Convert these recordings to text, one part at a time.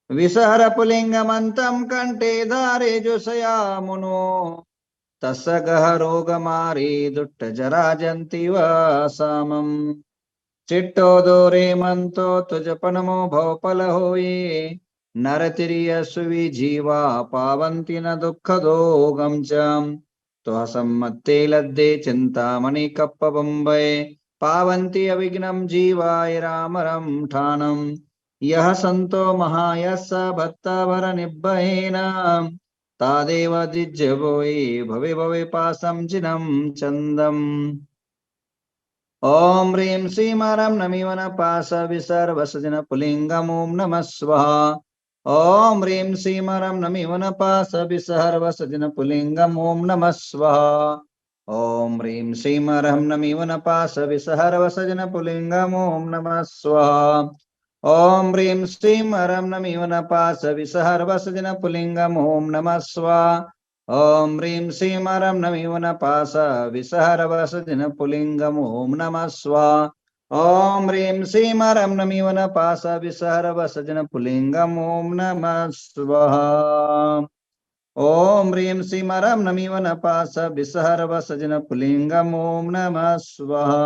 विसहर पुलिंगमंतम कंठे धारे जुषयामुनो तस्य गहरोगमारी दुट्ट जरा जंती वासामम चिट्टो दोरे मंतो तुझ पनमो भवपल होये नरतिरिय सुवि जीवा पावंति न दुःख दोगम च तो सम्मत्ते लद्दे चिंतामणि कप्प बंबय पावंति अविघ्नम जीवाय रामरम ठानम यह संतो महायस भत्तावर निब्बहेन तादेव दिज्जवोयि भवे भवे पासं चिनं चन्दम् ओम ह्रीं श्रीमारं नमिवन पास विसर्वसजन पुलिंगम ओम नमः स्वाहा ओम ह्रीं श्रीमारं नमिवन पास विसर्वसजन पुलिंगम ओम नमः स्वाहा ओम ह्रीं श्रीमारं नमिवन पास विसर्वसजन पुलिंगम ओम नमः स्वाहा ओम ह्रीं श्रीमारं नमिवन पास विसर्वसजन पुलिंगम ओम नमः स्वाहा ओम ह्रीं श्रीमारं नमिवन पास विसहरवसजन पुलिंगम ओम नमः स्वाहा ओम ह्रीं श्रीमारं नमिवन पास विसहरवसजन पुलिंगम ओम नमः स्वाहा ओम ह्रीं श्रीमारं नमिवन पास विसहरवसजन पुलिंगम ओम नमः स्वाहा।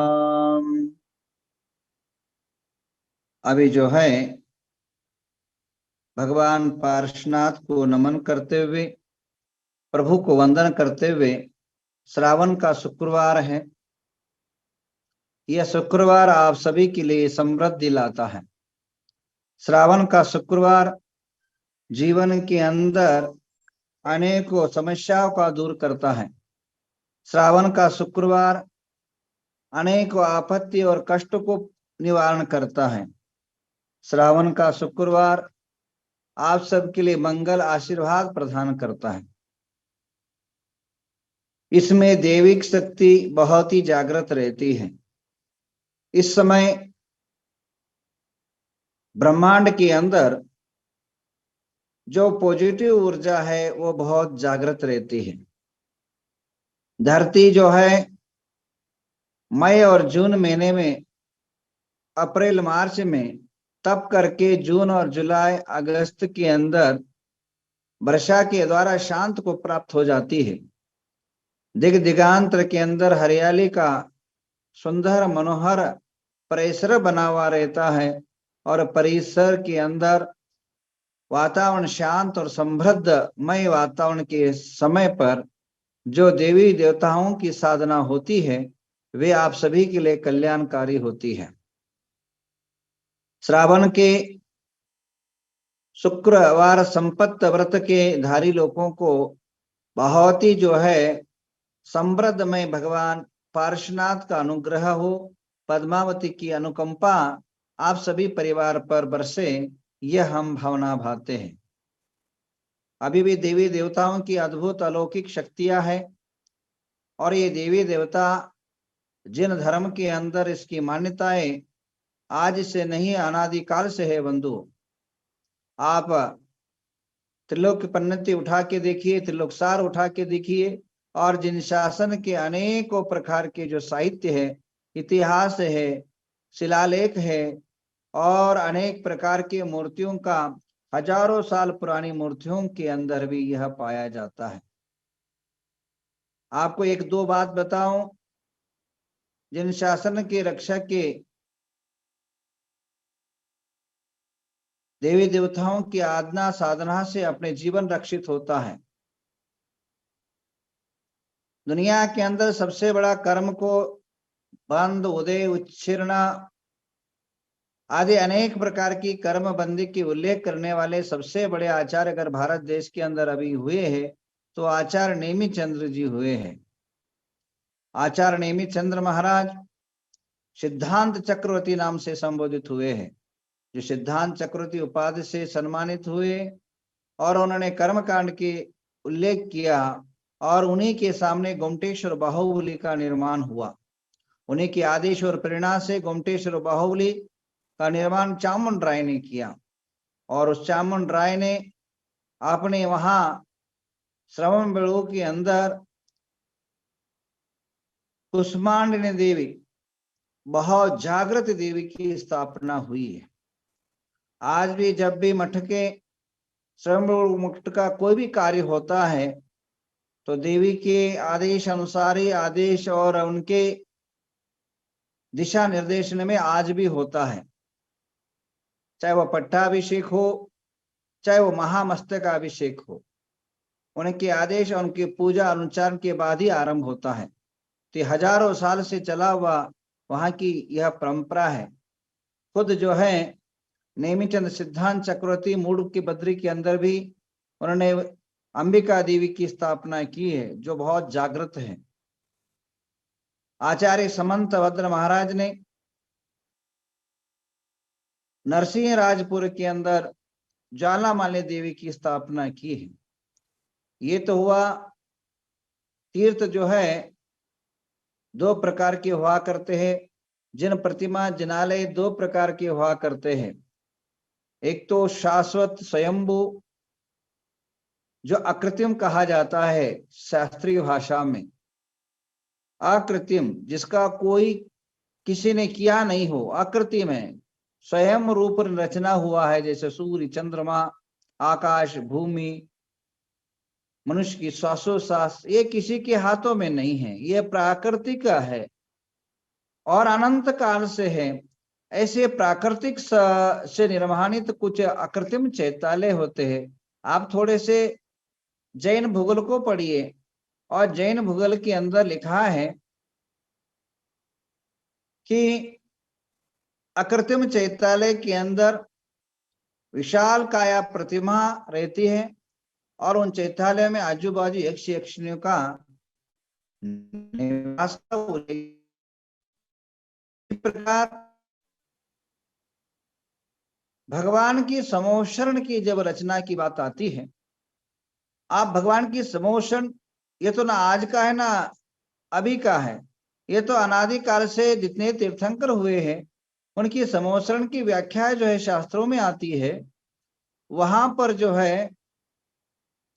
अभी जो है भगवान पार्श्वनाथ को नमन करते हुए, प्रभु को वंदन करते हुए, श्रावण का शुक्रवार है। यह शुक्रवार आप सभी के लिए समृद्धि लाता है। श्रावण का शुक्रवार जीवन के अंदर अनेकों समस्याओं का दूर करता है। श्रावण का शुक्रवार अनेकों आपत्ति और कष्ट को निवारण करता है। श्रावण का शुक्रवार आप सबके लिए मंगल आशीर्वाद प्रदान करता है। इसमें दैविक शक्ति बहुत ही जागृत रहती है। इस समय ब्रह्मांड के अंदर जो पॉजिटिव ऊर्जा है वो बहुत जागृत रहती है। धरती जो है मई और जून महीने में, अप्रैल मार्च में तप करके जून और जुलाई अगस्त के अंदर वर्षा के द्वारा शांत को प्राप्त हो जाती है। दिग दिगांतर के अंदर हरियाली का सुंदर मनोहर परिसर बना हुआ रहता है और परिसर के अंदर वातावरण शांत और समृद्धमय वातावरण के समय पर जो देवी देवताओं की साधना होती है वे आप सभी के लिए कल्याणकारी होती है। श्रावण के शुक्रवार संपत्त व्रत के धारी लोगों को बहुत ही जो है समृद्धमय भगवान पार्श्वनाथ का अनुग्रह हो, पद्मावती की अनुकंपा आप सभी परिवार पर बरसे, यह हम भावना भाते हैं। अभी भी देवी देवताओं की अद्भुत अलौकिक शक्तियां हैं और ये देवी देवता जिन धर्म के अंदर इसकी मान्यताएं आज से नहीं अनादिकाल से है बंधु। आप त्रिलोक पन्नति उठा के देखिए, त्रिलोकसार उठा के देखिए और जिन शासन के अनेकों प्रकार के जो साहित्य है, इतिहास है, शिलालेख है और अनेक प्रकार की मूर्तियों का हजारों साल पुरानी मूर्तियों के अंदर भी यह पाया जाता है। आपको एक दो बात बताऊं, जिन शासन के रक्षक के देवी देवताओं की आराधना साधना से अपने जीवन रक्षित होता है। दुनिया के अंदर सबसे बड़ा कर्म को बंद, उदय, उच्छिन्न आदि अनेक प्रकार की कर्म बंदी की उल्लेख करने वाले सबसे बड़े आचार्य अगर भारत देश के अंदर अभी हुए हैं तो आचार्य नेमिचंद्र चंद्र जी हुए हैं। आचार्य नेमिचंद्र चंद्र महाराज सिद्धांत चक्रवर्ती नाम से संबोधित हुए हैं, जो सिद्धांत चक्रवर्ती उपाधि से सम्मानित हुए और उन्होंने कर्मकांड के उल्लेख किया और उन्हीं के सामने गोमटेश्वर बाहुबली का निर्माण हुआ। उन्हीं के आदेश और प्रेरणा से गोमटेश्वर बाहुबली का निर्माण चामुंड राय ने किया और उस चामुंड राय ने अपने वहां श्रवण बेलगों के अंदर कुष्मांडिनी देवी, बहुत जागृत देवी की स्थापना हुई है। आज भी जब भी मठ के स्वयं मुक्त का कोई भी कार्य होता है तो देवी के आदेश अनुसार ही आदेश और उनके दिशा निर्देशन में आज भी होता है। चाहे वह पट्टाभिषेक हो, चाहे वो महामस्तकाभिषेक हो, उनके आदेश और उनकी पूजा अनुचारण के बाद ही आरंभ होता है। तो हजारों साल से चला हुआ वहां की यह परंपरा है। खुद जो है नेमिचंद सिद्धांत चक्रवर्ती मूड की बद्री के अंदर भी उन्होंने अंबिका देवी की स्थापना की है, जो बहुत जागृत है। आचार्य समंत भद्र महाराज ने नरसिंह राजपुर के अंदर ज्वालामाली देवी की स्थापना की है। ये तो हुआ तीर्थ जो है दो प्रकार के हुआ करते हैं, जिन प्रतिमा जिनालय दो प्रकार के हुआ करते हैं। एक तो शाश्वत स्वयंभू जो अकृत्रिम कहा जाता है शास्त्रीय भाषा में, अकृत्रिम जिसका कोई किसी ने किया नहीं हो, अकृत्रिम है, स्वयं रूप रचना हुआ है, जैसे सूर्य चंद्रमा आकाश भूमि मनुष्य की श्वासोश्वास, ये किसी के हाथों में नहीं है, ये प्राकृतिक है और अनंत काल से है। ऐसे प्राकृतिक से निर्माणित कुछ अकृत्रिम चैत्यालय होते हैं। आप थोड़े से जैन भूगोल को पढ़िए और जैन भूगोल के अंदर लिखा है कि अकृत्रिम चैत्यालय के अंदर विशाल काया प्रतिमा रहती है और उन चैत्यालय में आजू बाजू यक्ष यक्षिणियों का निवास। प्रकार भगवान की समोषण की जब रचना की बात आती है, आप भगवान की समोषण ये तो ना आज का है ना अभी का है, ये तो अनादिकाल से जितने तीर्थंकर हुए हैं उनकी समोषण की व्याख्या जो है शास्त्रों में आती है। वहां पर जो है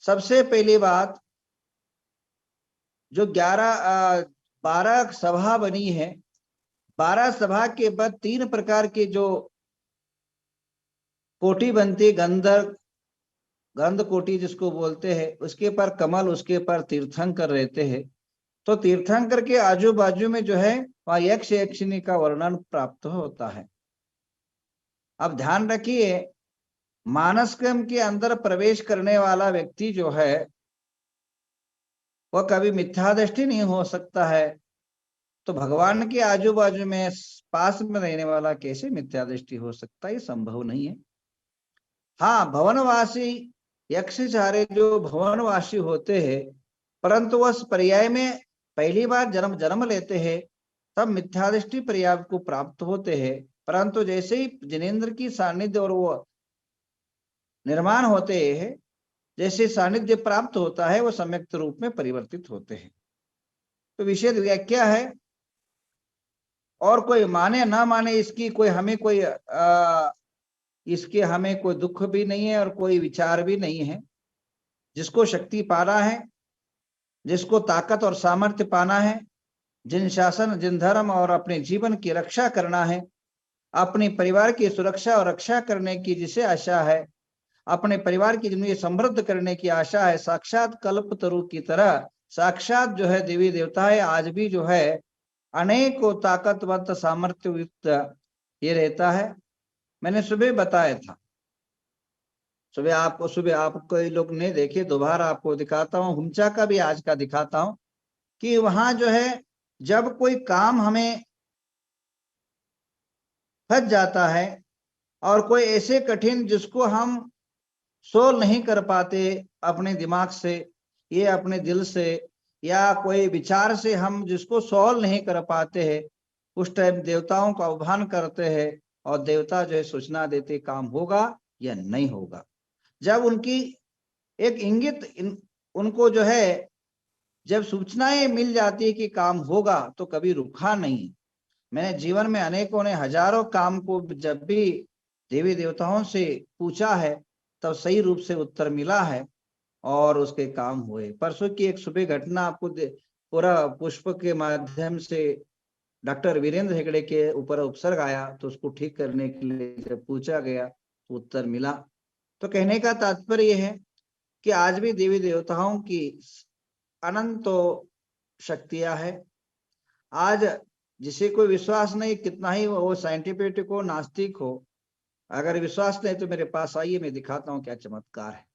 सबसे पहली बात जो 12 सभा बनी है, 12 सभा के बाद 3 प्रकार के जो कोटि बनती, गंध कोटि जिसको बोलते हैं, उसके पर कमल, उसके पर तीर्थंकर रहते हैं। तो तीर्थंकर के आजू बाजू में जो है वहां यक्ष यक्षिणी का वर्णन प्राप्त होता है। अब ध्यान रखिए, मानसक्रम के अंदर प्रवेश करने वाला व्यक्ति जो है वह कभी मिथ्या दृष्टि नहीं हो सकता है। तो भगवान के आजू बाजू में पास में रहने वाला कैसे मिथ्या दृष्टि हो सकता है, ये संभव नहीं है। हाँ, भवनवासी यक्षचारे जो भवनवासी होते हैं, परंतु वह पर्याय में पहली बार जन्म लेते हैं, तब मिथ्यादृष्टि पर्याय को प्राप्त होते हैं। परंतु जैसे ही जिनेन्द्र की सानिध्य और वो निर्माण होते हैं, जैसे सानिध्य प्राप्त होता है, वो सम्यक रूप में परिवर्तित होते हैं। तो विशेष व्याख्या है, और कोई माने ना माने इसकी कोई हमें कोई इसके हमें कोई दुख भी नहीं है और कोई विचार भी नहीं है। जिसको शक्ति पाना है, जिसको ताकत और सामर्थ्य पाना है, जिन शासन जिन धर्म और अपने जीवन की रक्षा करना है, अपने परिवार की सुरक्षा और रक्षा करने की जिसे आशा है, अपने परिवार की जिन्हें समृद्ध करने की आशा है, साक्षात कल्पतरु की तरह साक्षात जो है देवी देवता है, आज भी जो है अनेकों ताकतवंत सामर्थ्य युक्त ये रहता है। मैंने सुबह बताया था, सुबह आप कोई लोग नहीं देखे, दोबारा आपको दिखाता हूँ, हुमचा का भी आज का दिखाता हूँ कि वहां जो है जब कोई काम हमें फंस जाता है और कोई ऐसे कठिन जिसको हम सोल्व नहीं कर पाते अपने दिमाग से, ये अपने दिल से या कोई विचार से हम जिसको सोल्व नहीं कर पाते हैं, उस टाइम देवताओं का आह्वान करते हैं और देवता जो है सूचना देते काम होगा या नहीं होगा। जब उनकी एक इंगित उनको जो है जब सूचनाएं मिल जाती है कि काम होगा तो कभी रुका नहीं। मैंने जीवन में अनेकों ने हजारों काम को जब भी देवी देवताओं से पूछा है तब सही रूप से उत्तर मिला है और उसके काम हुए। परसों की एक सुबह घटना आपको पूरा पुष्प के माध्यम से डॉक्टर वीरेंद्र हेगड़े के ऊपर उपसर्ग आया तो उसको ठीक करने के लिए जब पूछा गया तो उत्तर मिला। तो कहने का तात्पर्य यह है कि आज भी देवी देवताओं की अनंत शक्तियां है। आज जिसे कोई विश्वास नहीं, कितना ही वो साइंटिफिक हो, नास्तिक हो, अगर विश्वास नहीं तो मेरे पास आइए, मैं दिखाता हूं क्या चमत्कार है।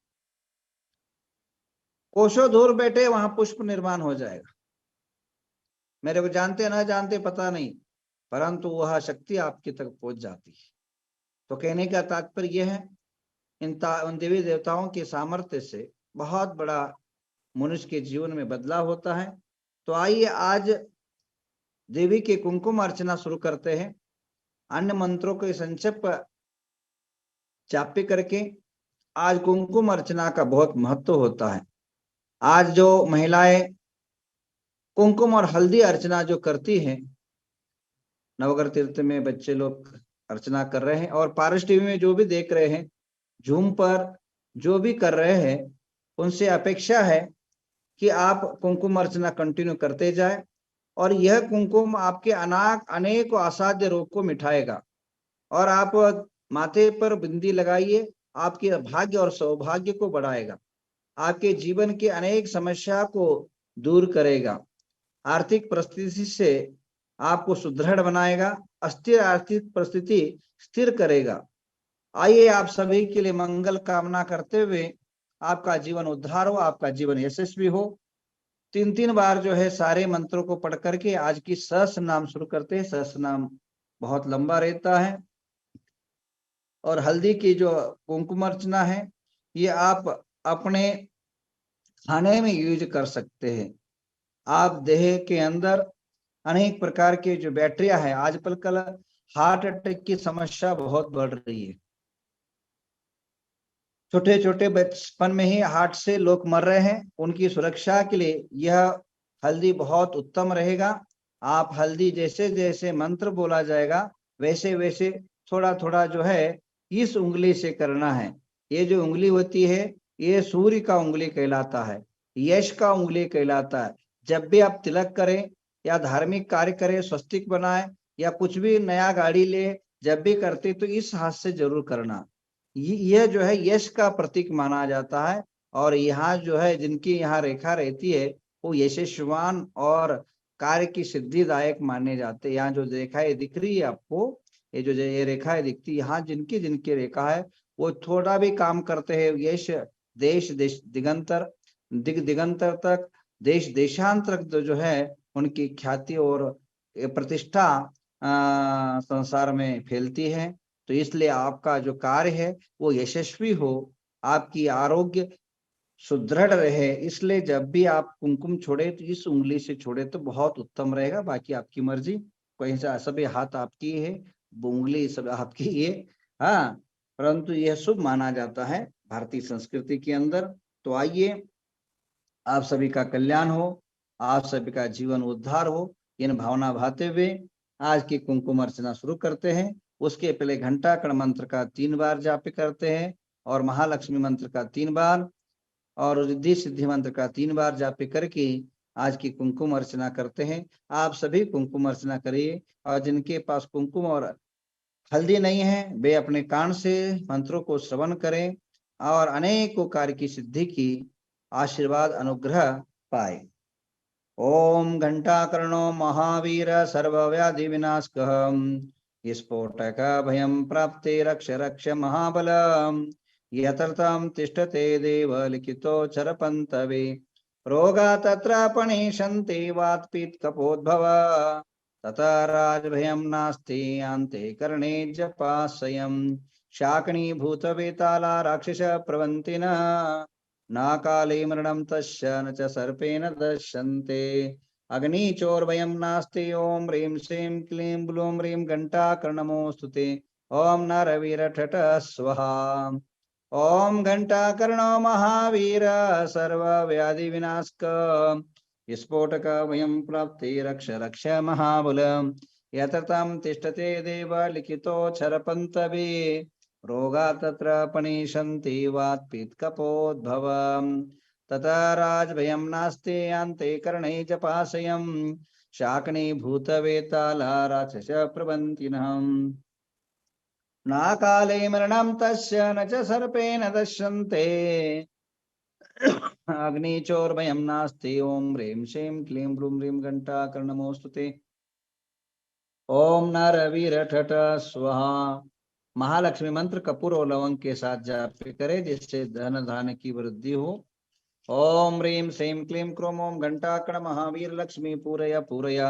कोशों दूर बैठे वहां पुष्प निर्माण हो जाएगा। मेरे को जानते ना जानते पता नहीं, परंतु वह शक्ति आपके तक पहुंच जाती है। तो कहने का तात्पर्य यह है, उन देवी देवताओं के सामर्थ्य से बहुत बड़ा मनुष्य के जीवन में बदलाव होता है। तो आइए आज देवी के कुमकुम अर्चना शुरू करते हैं। अन्य मंत्रों के संक्षिप्त जाप्य करके आज कुमकुम अर्चना का बहुत महत्व होता है। आज जो महिलाएं कुमकुम और हल्दी अर्चना जो करती हैं, नवग्रह तीर्थ में बच्चे लोग अर्चना कर रहे हैं, और पारस टीवी में जो भी देख रहे हैं, जूम पर जो भी कर रहे हैं, उनसे अपेक्षा है कि आप कुमकुम अर्चना कंटिन्यू करते जाए, और यह कुमकुम आपके अनेक असाध्य रोग को मिटाएगा। और आप माथे पर बिंदी लगाइए, आपके भाग्य और सौभाग्य को बढ़ाएगा, आपके जीवन की अनेक समस्या को दूर करेगा, आर्थिक परिस्थिति से आपको सुदृढ़ बनाएगा, अस्थिर आर्थिक परिस्थिति स्थिर करेगा। आइए आप सभी के लिए मंगल कामना करते हुए आपका जीवन उद्धार हो, आपका जीवन यशस्वी हो। 3-3 बार जो है सारे मंत्रों को पढ़ करके आज की सहस्त्र नाम शुरू करते हैं। सहस्त्र नाम बहुत लंबा रहता है। और हल्दी की जो कुमकुम अर्चना है, ये आप अपने खाने में यूज कर सकते हैं। आप देह के अंदर अनेक प्रकार के जो बैक्टीरिया है, आजकल हार्ट अटैक की समस्या बहुत बढ़ रही है। छोटे छोटे बचपन में ही हार्ट से लोग मर रहे हैं। उनकी सुरक्षा के लिए यह हल्दी बहुत उत्तम रहेगा। आप हल्दी जैसे जैसे मंत्र बोला जाएगा वैसे वैसे थोड़ा थोड़ा जो है इस उंगली से करना है। ये जो उंगली होती है ये सूर्य का उंगली कहलाता है, यश का उंगली कहलाता है। जब भी आप तिलक करें या धार्मिक कार्य करें, स्वस्तिक बनाए या कुछ भी नया गाड़ी ले, जब भी करते तो इस हाथ से जरूर करना। यह जो है यश का प्रतीक माना जाता है। और यहाँ जो है जिनकी यहाँ रेखा रहती है वो यशस्वान और कार्य की सिद्धिदायक माने जाते हैं। यहाँ जो रेखाएं दिख रही है आपको, ये रेखाएं दिखती है, यहाँ जिनकी जिनकी रेखा है वो थोड़ा भी काम करते हैं, यश देश दिगंतर दिगंतर तक, देश देशांतर तक जो है उनकी ख्याति और प्रतिष्ठा संसार में फैलती है। तो इसलिए आपका जो कार्य है वो यशस्वी हो, आपकी आरोग्य सुदृढ़ रहे। इसलिए जब भी आप कुमकुम छोड़े तो इस उंगली से छोड़े तो बहुत उत्तम रहेगा। बाकी आपकी मर्जी, कहीं से सभी हाथ आपकी है, उंगली सब आपकी है, हाँ, परंतु यह शुभ माना जाता है भारतीय संस्कृति के अंदर। तो आइए आप सभी का कल्याण हो, आप सभी का जीवन उद्धार हो, इन भावना भाते हुए आज की कुमकुम अर्चना शुरू करते हैं। उसके पहले घंटाकर्ण मंत्र का 3 बार जाप करते हैं, और महालक्ष्मी मंत्र का 3 बार, और रिद्धि सिद्धि मंत्र का 3 बार जाप करके आज की कुमकुम अर्चना करते हैं। आप सभी कुमकुम अर्चना करिए, और जिनके पास कुमकुम और हल्दी नहीं है वे अपने कान से मंत्रों को श्रवण करें और अनेकों कार्य की सिद्धि की आशीर्वाद अनुग्रह पाए। ओम घंटाकर्णो महावीर सर्वव्याधि विनाशकः स्फोटक भयं प्राप्ते रक्ष रक्ष महाबल यतर्तं तिष्ठते देव लिखितो चरपन्तवे रोगा तत्र पणिषन्ति वात्पीत कपोद्भव तथा राजभयं नास्ति अन्ते कर्णे जपाशयम् शाकिनी भूतवेताला राक्षस प्रवन्तिन न काले मरणं तस्य न च सर्पेण दश्यन्ते अग्निचोर्भयं नास्ति ओम ह्रीं श्रीं क्लीं ब्लूं ह्रीं घंटाकर्णमोऽस्तुते ओम नरवीरठठ स्वाहा ओम घंटाकर्णो महावीर सर्वव्याधि विनाशक स्फोटक वयं प्राप्ते रक्ष रक्ष महाबलम् यततं तिष्ठते देव लिखितो क्षरपन्तवे रोगा तत्र पणिषन्ति वात्पीत्कपोद्भवम् तथा राजभयं नास्ति अन्ते कर्णे जपाशयम् शाकिनी भूतवेताला राक्षस प्रबन्तिनः न काले मरणं तस्य न च सर्पेण दश्यन्ते अग्निचोर्भयं नास्ति। ओम ह्रीं श्रीं क्लीं ब्लूं ह्रीं घंटाकर्णमोऽस्तुते। ओम नरवीर ठठ स्वाहा। महालक्ष्मी मंत्र कपूर और लवंग के साथ जाप करें जिससे धन धान्य की वृद्धि हो। ओम ह्रीं श्रीं क्लीं क्रोम ओम घंटाकर्ण महावीर लक्ष्मी पूरय पूरय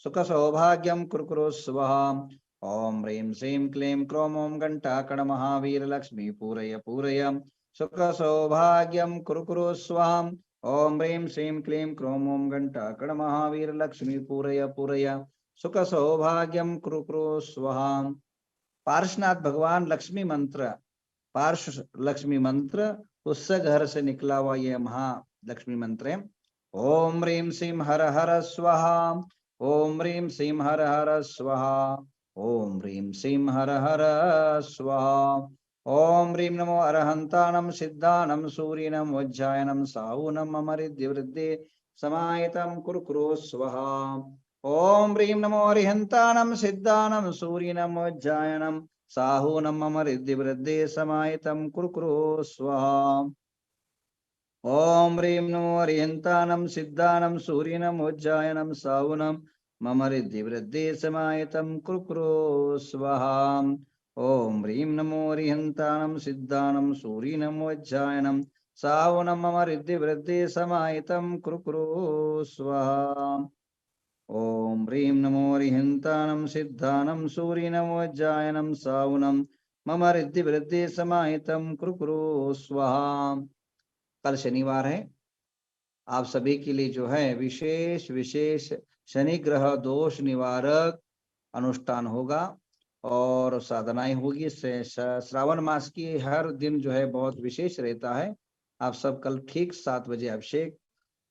सुख सौभाग्यम कुरकुरु स्वाहा। ओम ह्रीं श्रीं क्लीं क्रोम ओम घंटाकर्ण महावीर लक्ष्मी पूरय पूरय सुख सौभाग्यम कुरकुरु स्वाहा। ओम ह्रीं श्रीं क्लीं क्रोम ओम घंटाकर्ण महावीर लक्ष्मी पूरय पूरय सुख सौभाग्यम कुरकुरु स्वाहा। पार्श्वनाथ भगवान लक्ष्मी मंत्र, पार्श्व लक्ष्मी मंत्र, उस घर से निकला हुआ यह महालक्ष्मी मंत्र है। ओम ह्रीं श्रीं हर हर स्वाहा। ओम ह्रीं श्रीं हर हर स्वाहा। ओम ह्रीं श्रीं हर हर स्वाहा। ओम ह्रीं नमो अरहंतानं सिद्धानं सूर्यनं वज्रायनं साहूनं मम रिद्धि वृद्धि समाहितं कुरकुरु स्वाहा। ओम ह्रीं नमो अरिहंतानं सिद्धानं सूर्यनं वज्रायनं साहूनं मम रिद्धि वृद्धि समाहितं कुरकुरु स्वाहा। ओम ह्रीं नमो अरिहंतानं सिद्धानं सूर्यनं वज्रायनं साहूनं मम रिद्धि वृद्धि समाहितं कुरकुरु स्वाहा। ओम ह्रीं नमो अरिहंतानं सिद्धानं सूर्यनं वज्रायनं साहूनं मम रिद्धि वृद्धि समाहितं कुरकुरु स्वाहा। ओम ह्रीं नमो अरिहंतानं सिद्धानं सूर्यनं वज्रायनं साहूनं मम रिद्धि वृद्धि समाहितं कुरकुरु स्वाहा। कल शनिवार है, आप सभी के लिए जो है विशेष विशेष शनि ग्रह दोष निवारक अनुष्ठान होगा और साधनाएं होगी। श्रावण मास की हर दिन जो है बहुत विशेष रहता है। आप सब कल ठीक 7 बजे अभिषेक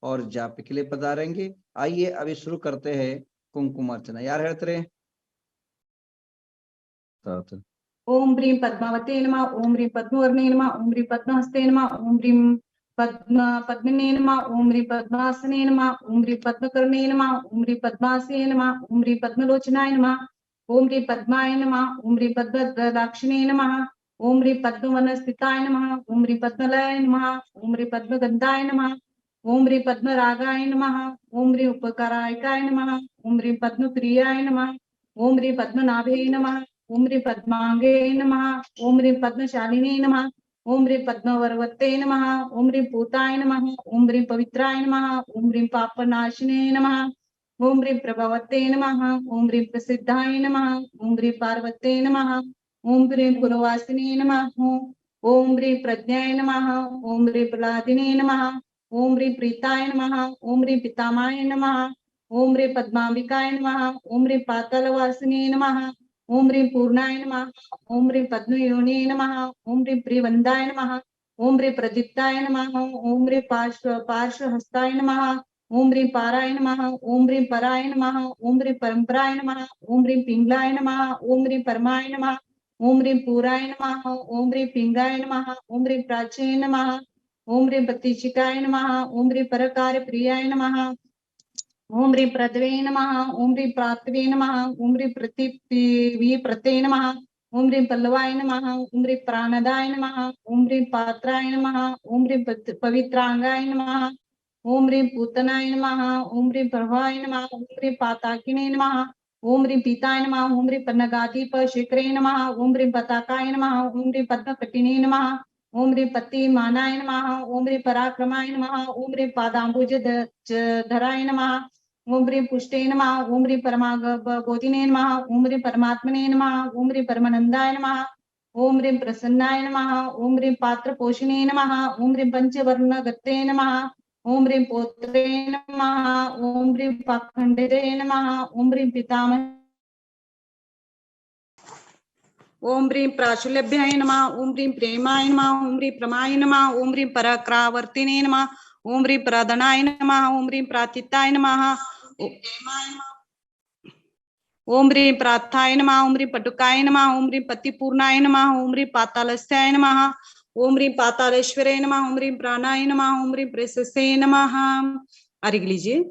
और जाप के लिए पधारेंगे। आइए अभी शुरू करते हैं कुंकुम अर्चना। यार हेळ्तरे ओम ह्रीं पद्मावते नमः। ओम ह्रीं पद्मवर्णे नमः। ओम ह्रीं पद्महस्ते नमः। ओम ह्रीं पद्मिने नमः। ओम ह्रीं पद्मासने नमः। ओम ह्रीं पद्मकर्णे नमः। ओम ह्रीं पद्मासने नमः। ओम ह्रीं पद्मलोचनाय नमः। ओम ह्रीं पद्माय नमः। ओम ह्रीं पद्मदाक्षिणे नमः। ओम ह्रीं पद्मवनस्थिताय नमः। ओम ह्रीं पद्मलयाय नमः। ओम ह्रीं पद्मगंधाय नमः। ओम ह्रीं पद्मरागाय नमः। ओम ह्रीं उपकारायकाय नमः। ओम ह्रीं पद्मप्रियाय नमः। ओम ह्रीं पद्मनाभे नमः। ओम ह्रीं पद्मांगे नमः। ओम ह्रीं पद्मशालिने नमः। ओम ह्रीं पद्मवरवते नमः। ओम ह्रीं पूताय नमः। ओम ह्रीं पवित्राय नमः। ओम ह्रीं पापनाशिने नमः। ओम ह्रीं प्रभवते नमः। ओम ह्रीं प्रसिद्धाय नमः। ओम ह्रीं पार्वते नमः। ओम ह्रीं पुरवासिने नमः। ओम ह्रीं प्रज्ञाय नमः। ओम ह्रीं प्रलादिने नमः। ओम ह्रीं प्रीताय नमः। ओम ह्रीं पितामहाय नमः। ओम ह्रीं पद्मांबिकाय नमः। ओम ह्रीं पातालवासिने नमः। ओम ह्रीं पूर्णाय नमः। ओम ह्रीं पद्मयोने नमः। ओम ह्रीं प्रियवन्दाय नमः। ओम ह्रीं प्रदीप्ताय नमः। ओम ह्रीं पार्श्वहस्ताय नमः। ओम ह्रीं पाराय नमः। ओम ह्रीं पराय नमः। ओम ह्रीं परम्पराय नमः। ओम ह्रीं पिंगलाय नमः। ओम ह्रीं परमाय नमः। ओम ह्रीं पूराय नमः। ओम ह्रीं पिंगाय नमः। ओम ह्रीं प्राच्ये नमः। ओम ह्रीं प्रतीचिकाय नमः। ओम ह्रीं परकार्य प्रियाय नमः। ओम ह्रीं प्रदवे नमः। ओम ह्रीं प्रातवे नमः। ओम ह्रीं प्रते नमः। ओम ह्रीं पल्लवाय नमः। ओम ह्रीं प्राणदाय नमः। ओम ह्रीं पात्राय नमः। ओम ह्रीं पवित्रांगाय नमः। ओम ह्रीं पूतनाय नमः। ओम ह्रीं प्रभाय नमः। ओम ह्रीं पाताकिने नमः। ओम ह्रीं पीताय नमः। ओम ह्रीं पन्नगादीप शिखरे नमः। ओम ह्रीं पताकाय नमः। ओम ह्रीं पद्मकटिने नमः। ओम ह्रीं पतिमानाय नमः। ओम ह्रीं पराक्रमाय नमः। ओम ह्रीं पादाम्बुज धराय नमः। ओम ह्रीं पुष्टे नमः। ओम ह्रीं परमागोदिने नमः। ओम ह्रीं परमात्मने नमः। ओम ह्रीं परमानंदाय नमः। ओम ह्रीं प्रसन्नाय नमः। ओम ह्रीं पात्रपोषिणे नमः। ओम ह्रीं पंचवर्णगते नमः। ओम ह्रीं पोत्रे नमः। ओम ह्रीं पाखंडिते नमः। ओम ह्रीं पितामह। ओम ह्रीं प्राशुल्यभ्याय नमः। ओम ह्रीं प्रेमाय नमः। ओम ह्रीं प्रमाय नमः। ओम ह्रीं पराक्रावर्तिने नमः। ओम ह्रीं प्रदनाय नमः। ओम ह्रीं प्रातिताय नमः। ओम ह्रीं प्रार्थाय नमः। ओम ह्रीं पटुकाय नमः। ओम ह्रीं पतिपूर्णाय नमः। ओम ह्रीं पातालस्याय नमः। ओम ह्रीं पातालेश्वरे नमः। ओम ह्रीं प्राणाय नमः। ओम ह्रीं प्रेससे नमः। अर्घ्य लीजिए।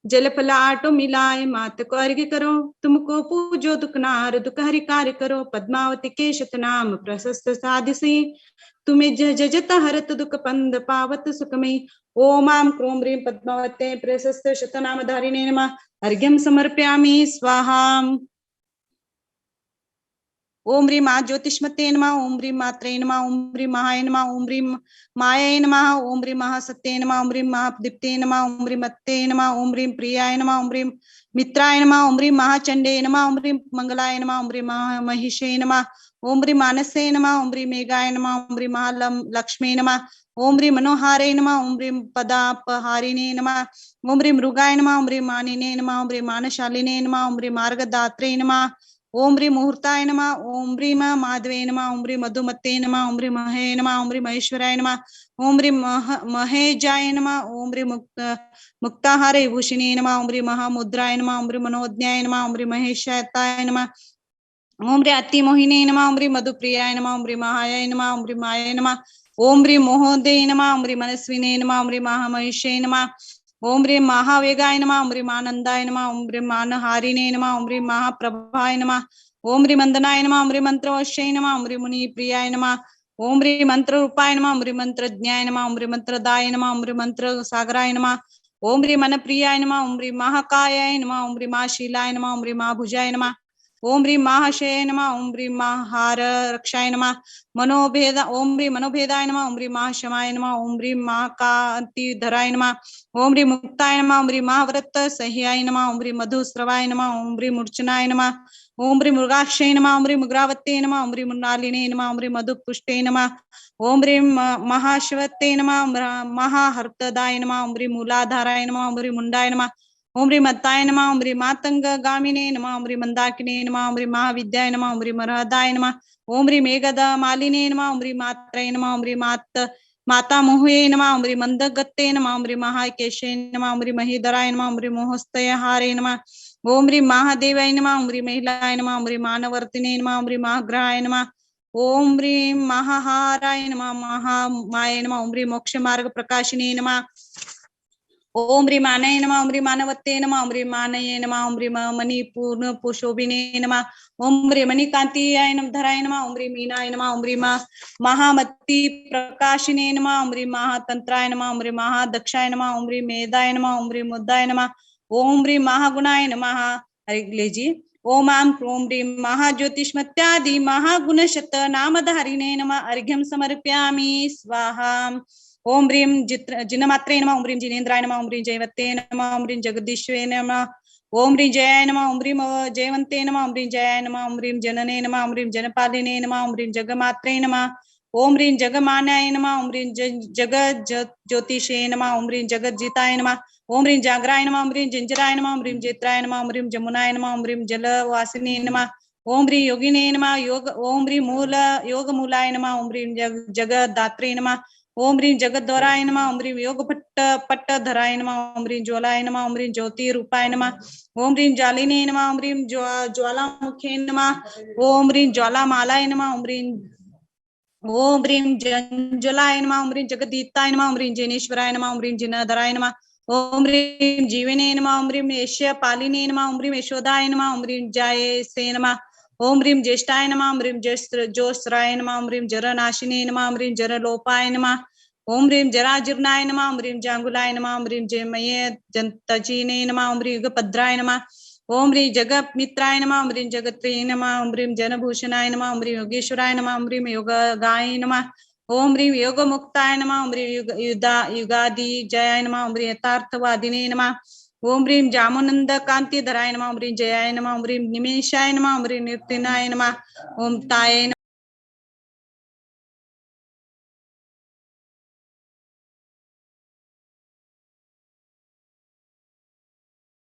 जल पलाटो मिलाए मात को अर्घ्य करो, तुमको पूजो दुखनार दुख हरि कार्य करो। पद्मावती के शतनाम प्रशस्त साधिसी, तुम्हें जजत हरत दुख पंद पावत सुखमयी। ओम आं क्रों ह्रीं पद्मावते प्रशस्त शतनाम धारिणे नमः। अर्घ्यं समर्पयामि स्वाहा। ओम ह्रीं मा ज्योतिष्मते नमः। ओम ह्रीं मात्रे नमः। ओम ह्रीं महाय नमः। ओम ह्रीं माये नमः। ओम ह्रीं महासत्ये नमः। ओम ह्रीं महादीप्ते नमः। ओम ह्रीं मत्ते नमः। ओम ह्रीं प्रियाय नमः। ओम ह्रीं मित्राय नमः। ओम ह्रीं महाचंडे नमः। ओम ह्रीं मंगलाय नमः। ओम ह्रीं महिषे नमः। ओम ह्रीं मानसे नमः। ओम ह्रीं मेघाय नमः। ओम ह्रीं महालक्ष्मी नमः। ओम ह्रीं मनोहारे नमः। ओम ह्रीं पदापहारिणे नमः। ओम ह्रीं मृगाय नमः। ओम ह्रीं मानिने नमः। ओम ह्रीं मानशालिने नमः। ओम ह्रीं मार्गदात्रे नमः। ओम ह्रीं मुहूर्ताय नमः। ओम ह्रीं माधवे नमः। ओम ह्रीं मधुमते नमः। ओम ह्रीं महे नमः। ओम ह्रीं महेश्वराय नमः। ओम ह्रीं महेजाय नमः। ओम ह्रीं मुक्ताहारे भूषिणे नमः। ओम ह्रीं महामुद्राय नमः। ओम ह्रीं मनोज्ञाय नमः। ओम ह्रीं महेशाय नमः। ओम ह्रीं अतिमोहिने नमः। ओम ह्रीं मधुप्रियाय नमः। ओम ह्रीं महाय नमः। ओम ह्रीं माये नमः। ओम ह्रीं मोहोदे नमः। ओम ह्रीं मनस्विने नमः। ओम ह्रीं महामहिषे नमः। ओम ह्रीं महावेगाय नमः। ओम ह्रीं आनंदाय नमः। ओम ह्रीं मानहारिणे नमः। ओम ह्रीं महाप्रभाय नमः। ओम ह्रीं मंदनाय नमः। ओम ह्रीं मंत्रवश्यै नमः। ओम ह्रीं मुनिप्रियाय नमः। ओम ह्रीं मंत्ररूपाय नमः। ओम ह्रीं मंत्रज्ञाय नमः। ओम ह्रीं मंत्रदाय नमः। ओम ह्रीं मंत्रसागराय नमः। ओम ह्रीं मनप्रियाय नमः। ओम ह्रीं महाकायाय नमः। ओम ह्रीं महाशीलाय नमः। ओम ह्रीं महाभुजाय नमः। ओम ह्रीं महाशय नमः। ओम ह्रीं महाहार रक्षाय नमः। मनोभेद ओम ह्रीं मनोभेदाय नमः। ओम ह्रीं महाशमाय नमः। ओम ह्रीं महाकांतिधराय नमः। ओम ह्रीं मुक्ताय नमः। ओम ह्रीं महाव्रत सह्याय नमः। ओम ह्रीं मधुस्रवाय नमः। ओम ह्रीं मूर्छनाय नमः। ओम ह्रीं मृगाक्षय नमः। ओम ह्रीं मृगावते नमः। ओम ह्रीं मुन्नालिने नमः। ओम ह्रीं मधुपुष्टे नमः। ओम ह्रीं महाश्वते नमः। महाहर्तदाय नमः। ओम ह्रीं मूलाधाराय नमः। ओम ह्रीं मुंडाय नमः। ओम ह्रीं मत्ताय नमः। ओम ह्रीं मातंग गामिने नमः। ओम ह्रीं मंदाकिने नमः। ओम ह्रीं महाविद्याय नमः। ओम ह्रीं मरहदाय नमः। ओम ह्रीं मेघद मालिने नमः। ओम ह्रीं मात्रे नमः। ओम ह्रीं माता मोहे नमः। ओम ह्रीं मंदगत्ते नमः। ओम ह्रीं महाकेशे नमः। ओम ह्रीं महीधराय नमः। ओम ह्रीं मोहस्तयहारे नमः। ओम ह्रीं महादेवाय नमः। ओम ह्रीं महिलाय नमः। ओम ह्रीं मानवर्तिने नमः। ओम ह्रीं महाग्रहाय नमः। ओम ह्रीं महाहाराय नमः। महामाये नमः। ओम ह्रीं मोक्ष मार्ग प्रकाशिने नमः। ओम ह्रीं मानय नमः। ओम ह्रीं मानवते नमः। ओम ह्रीं मानये नमः। ओम ह्रीं मणिपूर्ण पुशोभिने नमः। ओम ह्रीं मणिकांतियाय नमः धराय नमः। ओम ह्रीं मीनाय नमः। ओम ह्रीं महामती प्रकाशिने नमः। ओम ह्रीं महातंत्राय नमः। ओम ह्रीं महादक्षाय नमः। ओम ह्रीं मेधाय नमः। ओम ह्रीं मुद्दाय नमः। ओम ह्रीं महागुणाय नमः। हरे जी। ओम आं क्रों ह्रीं महाज्योतिष्मत्यादि महागुणशत नामधारिणे नमः। अर्घ्यं समर्पयामि स्वाहा। ओम ह्रीं जिनमात्रे नमः। ओम ह्रीं जिनेन्द्राय नमः। ओम ह्रीं जयवते नमः। ओम ह्रीं जगदीश्वरे नमः। ओम ह्रीं जयाय नमः। ओम ह्रीं जयवन्ते नमः। ओम ह्रीं जयाय नमः। ओम ह्रीं जनने नमः। ओम ह्रीं जनपालिने नमः। ओम ह्रीं जगमात्रे नमः। ओम ह्रीं जगमान्याय नमः। ओम ह्रीं जगत ज्योतिषे नमः। ओम ह्रीं जगज्जिताय नमः। ओम ह्रीं जागराय नमः। ओम ह्रीं जिंजराय नमः। ओम ह्रीं जेत्राय नमः। ओम ह्रीं जमुनाय नमः। ओम ह्रीं जलवासिने नमः। ओम ह्रीं योगिने नमः। ओम ह्रीं योगमूलाय नमः। ओम ह्रीं जगदात्रे नमः। ओम ह्रीं जगद्वराय नमः। ओम ह्रीं योग पट्टधराय नमः। ओम ह्रीं ज्वालाय नमः। ओम ह्रीं ज्योति रूपाय नमः। ओम ह्रीं ज्वालिने नमः। ओम ह्रीं ज्वालामुखे नमः। ओम ह्रीं ज्वालामालाय नमः। ओम ह्रीं जंजलाय नमः। ओम ह्रीं जगदीताय नमः। ओम ह्रीं जैनेश्वराय नमः। ओम ह्रीं जिनधराय नमः। ओम ह्रीं जीवने नमः। ओम ह्रीं यशपालिने नमः। ओम ह्रीं यशोदाय नमः। ओम ह्रीं जायसे नमः। ओम ह्रीं ज्येष्ठाय नमः। ओम ह्रीं जोस्राय नमः। ओम ह्रीं जरनाशिने नमः। ओम ह्रीं जरलोपाय नमः। ओम ह्रीं जराजीर्णाय नमः। ओम ह्रीं जांगुलाय नमः। ओम ह्रीं जयमये जंतजीने नमः। ओम ह्रीं युगपद्राय नमः। ओम ह्रीं जगमित्राय नमः। ओम ह्रीं जगत्रे नमः। ओम ह्रीं जनभूषणाय नमः। ओम ह्रीं योगेश्वराय नमः। ओम ह्रीं योगगाय नमः। ओम ह्रीं योगमुक्ताय नमः। ओम ह्रीं युगादि जयाय नमः। ओम ह्रीं यथार्थवादिने नमः। ओम ह्रीं जामुनंद कांतिधराय नमः। ओम ह्रीं जयाय नमः। ओम ह्रीं निमेषाय नमः। ओम ह्रीं निर्तिनाय नमः। ओम ताय